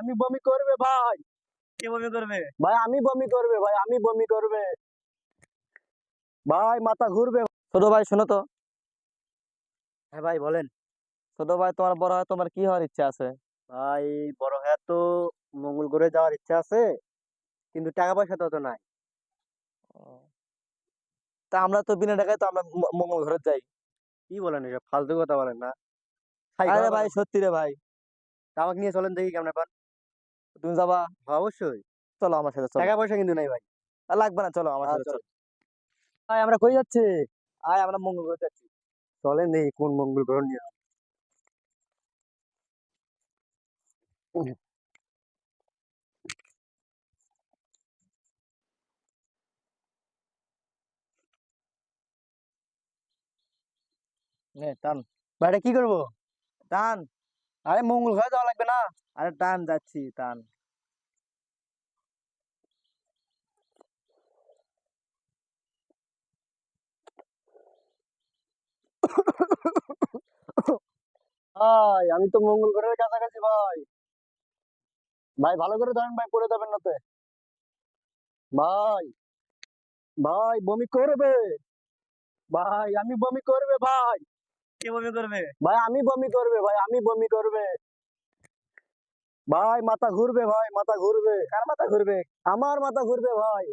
আমি বমি করবে ভাই। কে বমি করবে? ভাই আমি বমি করবে ভাই, আমি বমি করবে ভাই, মাথা ঘুরবে। ছোট ভাই শোনো তো। হ্যাঁ ভাই বলেন। ছোট ভাই, তোমার বড় হয় তোমার কি হওয়ার ইচ্ছা আছে? ভাই বড় হয়ে তো মঙ্গল গ্রহে যাওয়ার ইচ্ছা আছে, কিন্তু টাকা পয়সা তো নাই। তা আমরা তো বিনা টাকায় তো আমরা মঙ্গল ঘরে যাই। কি বলেন এসব ফালতু কথা বলেন না, খাই আরে খাওয়া ভাই বলেন। সত্যি রে ভাই। আমাকে নিয়ে চলেন দেখি কেমন পান। তুমি যাবা? হ্যাঁ, অবশ্যই। চলো আমার সাথে চলো। টাকা পয়সা কিন্তু নাই ভাই। আর লাগবে না, চলো আমার হ্যাঁ সাথে চল। চলো। ভাই আমরা কই যাচ্ছি? আয় আমরা মঙ্গল গ্রহে যাচ্ছি। চলেন দেখি কোন মঙ্গল গ্রহ নিয়ে। নে টান। ভাই এটা কি করবো? টান। আরে মঙ্গল গ্রহে যাওয়া লাগবে না? আরে টান, যাচ্ছি টান। ভাই আমি তো মঙ্গল গ্রহের কাছাকাছি ভাই। ভাই ভালো করে ধরেন ভাই, পড়ে যাবেন না তো। ভাই, ভাই বমি করবে ভাই, আমি বমি করবে ভাই। কে বমি করবে? ভাই আমি বমি করবে ভাই, আমি বমি করবে ভাই, মাথা ঘুরবে ভাই, মাথা ঘুরবে। কার মাথা ঘুরবে? আমার মাথা ঘুরবে ভাই।